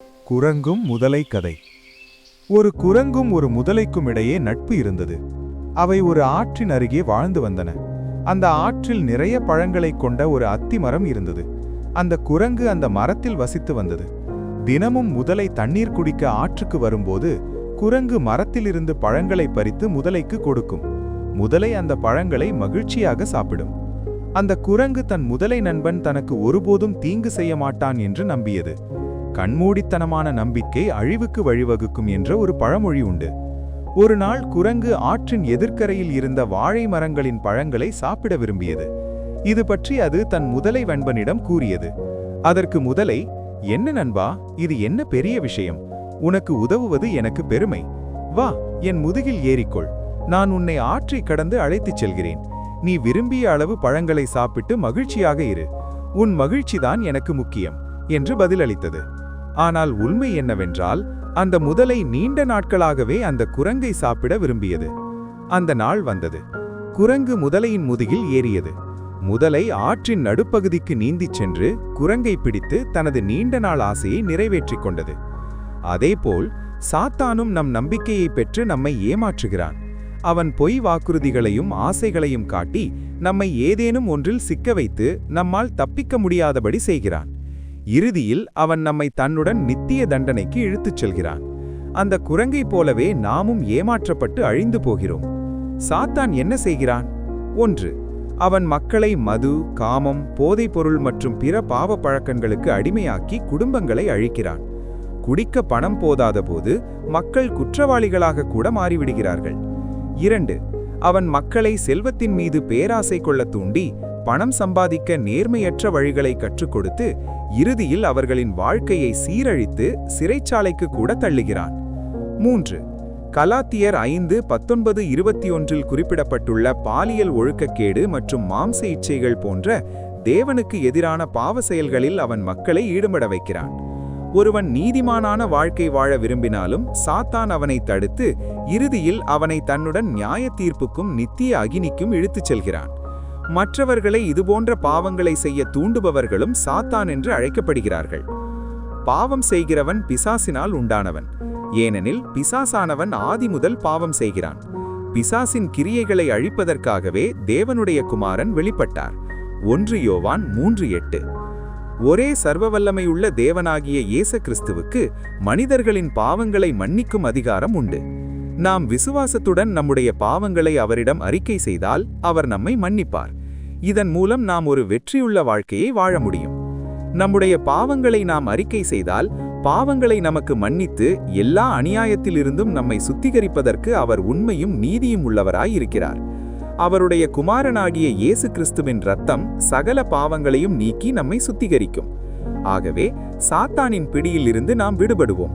குரங்கும் முதலை கதை. ஒரு குரங்கும் ஒரு முதலைக்கும் இடையே நட்பு இருந்தது. அவை ஒரு ஆற்றின் அருகே வாழ்ந்து வந்தன. அந்த ஆற்றில் நிறைய பழங்களைக் கொண்ட ஒரு அத்தி மரம் இருந்தது. அந்த குரங்கு அந்த மரத்தில் வசித்து வந்தது. தினமும் முதலை தண்ணீர் குடிக்க ஆற்றுக்கு வரும்போது குரங்கு மரத்திலிருந்து பழங்களை பறித்து முதலைக்கு கொடுக்கும். முதலை அந்த பழங்களை மகிழ்ச்சியாக சாப்பிடும். அந்த குரங்கு தன் முதலை நண்பன் தனக்கு ஒருபோதும் தீங்கு செய்ய மாட்டான் என்று நம்பியது. கண்மூடித்தனமான நம்பிக்கை அழிவுக்கு வழிவகுக்கும் என்ற ஒரு பழமொழி உண்டு. ஒரு நாள் குரங்கு ஆற்றின் எதிர்க்கரையில் இருந்த வாழை மரங்களின் பழங்களை சாப்பிட விரும்பியது. இது பற்றி அது தன் முதலை நண்பனிடம் கூறியது. அதற்கு முதலை, "என்ன நண்பா, இது என்ன பெரிய விஷயம்? உனக்கு உதவுவது எனக்கு பெருமை. வா, என் முதுகில் ஏறிக்கொள். நான் உன்னை ஆற்றை கடந்து அழைத்துச் செல்கிறேன். நீ விரும்பிய அளவு பழங்களை சாப்பிட்டு மகிழ்ச்சியாக இரு. உன் மகிழ்ச்சிதான் எனக்கு முக்கியம்" என்று பதிலளித்தது. ஆனால் உண்மை என்னவென்றால், அந்த முதலை நீண்ட நாட்களாகவே அந்த குரங்கை சாப்பிட விரும்பியது. அந்த நாள் வந்தது. குரங்கு முதலையின் முதுகில் ஏறியது. முதலை ஆற்றின் நடுப்பகுதிக்கு நீந்திச் சென்று குரங்கை பிடித்து தனது நீண்ட நாள் ஆசையை நிறைவேற்றிக் கொண்டது. அதேபோல் சாத்தானும் நம் நம்பிக்கையை பெற்று நம்மை ஏமாற்றுகிறான். அவன் பொய் வாக்குறுதிகளையும் ஆசைகளையும் காட்டி நம்மை ஏதேனும் ஒன்றில் சிக்க வைத்து நம்மால் தப்பிக்க முடியாதபடி செய்கிறான். இறுதியில் அவன் நம்மை தன்னுடன் நித்திய தண்டனைக்கு இழுத்துச் செல்கிறான். அந்த குரங்கை போலவே நாமும் ஏமாற்றப்பட்டு அழிந்து போகிறோம். சாத்தான் என்ன செய்கிறான்? 1. அவன் மக்களை மது, காமம், போதைப்பொருள் மற்றும் பிற பாவ பழக்கங்களுக்கு அடிமையாக்கி குடும்பங்களை அழிக்கிறான். குடிக்க பணம் போதாத போது மக்கள் குற்றவாளிகளாக கூட மாறிவிடுகிறார்கள். 2. அவன் மக்களை செல்வத்தின் மீது பேராசை கொள்ள தூண்டி பணம் சம்பாதிக்க நேர்மையற்ற வழிகளை கற்றுக் கொடுத்து இறுதியில் அவர்களின் வாழ்க்கையை சீரழித்து சிறைச்சாலைக்கு கூட தள்ளுகிறான். 3. கலாத்தியர் 5:19-21 குறிப்பிடப்பட்டுள்ள பாலியல் ஒழுக்கக்கேடு மற்றும் மாம்ச இச்சைகள் போன்ற தேவனுக்கு எதிரான பாவ செயல்களில் அவன் மக்களை ஈடுபட வைக்கிறான். ஒருவன் நீதிமானான வாழ்க்கை வாழ விரும்பினாலும் சாத்தான் அவனை தடுத்து இறுதியில் அவனை தன்னுடன் நியாய தீர்ப்புக்கும் நித்திய அகினிக்கும் இழுத்துச் செல்கிறான். மற்றவர்களை இதுபோன்ற பாவங்களை செய்ய தூண்டுபவர்களும் சாத்தான் என்று அழைக்கப்படுகிறார்கள். பாவம் செய்கிறவன் பிசாசினால் உண்டானவன். ஏனெனில் பிசாசானவன் ஆதி முதல் பாவம் செய்கிறான். பிசாசின் கிரியைகளை அழிப்பதற்காகவே தேவனுடைய குமாரன் வெளிப்பட்டார். 1 யோவான் 3:8. ஒரே சர்வவல்லமையுள்ள தேவனாகிய இயேசு கிறிஸ்துவுக்கு மனிதர்களின் பாவங்களை மன்னிக்கும் அதிகாரம் உண்டு. நாம் விசுவாசத்துடன் நம்முடைய பாவங்களை அவரிடம் அறிக்கை செய்தால் அவர் நம்மை மன்னிப்பார். இதன் மூலம் நாம் ஒரு வெற்றியுள்ள வாழ்க்கையை வாழ முடியும். நம்முடைய பாவங்களை நாம் அறிக்கை செய்தால் பாவங்களை நமக்கு மன்னித்து எல்லா அநியாயத்திலிருந்தும் நம்மை சுத்திகரிப்பதற்கு அவர் உண்மையும் நீதியும் உள்ளவராய் இருக்கிறார். அவருடைய குமாரனாகிய இயேசு கிறிஸ்துவின் இரத்தம் சகல பாவங்களையும் நீக்கி நம்மை சுத்திகரிக்கும். ஆகவே சாத்தானின் பிடியிலிருந்து நாம் விடுபடுவோம்.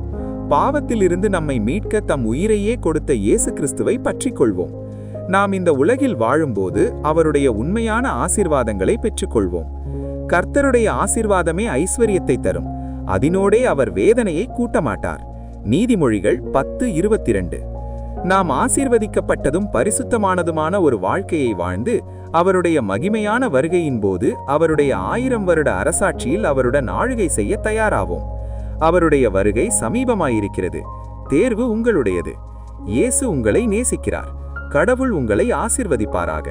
பாவத்திலிருந்து நம்மை மீட்க தம் உயிரையே கொடுத்த இயேசு கிறிஸ்துவை பற்றிக் கொள்வோம். நாம் இந்த உலகில் வாழும்போது அவருடைய உண்மையான ஆசீர்வாதங்களை பெற்றுக்கொள்வோம். கர்த்தருடைய ஆசீர்வாதமே ஐஸ்வரியத்தை தரும். அதனோடே அவர் வேதனையை கூட்டமாட்டார். நீதிமொழிகள் 10:22. நாம் ஆசீர்வதிக்கப்பட்டதும் பரிசுத்தமானதுமான ஒரு வாழ்க்கையை வாழ்ந்து அவருடைய மகிமையான வருகையின் போது அவருடைய 1000 வருட அரசாட்சியில் அவருடன் ஆளுகை செய்ய தயாராவோம். அவருடைய வருகை சமீபமாயிருக்கிறது. தேர்வு உங்களுடையது. இயேசு உங்களை நேசிக்கிறார். கடவுள் உங்களை ஆசீர்வதிப்பாராக.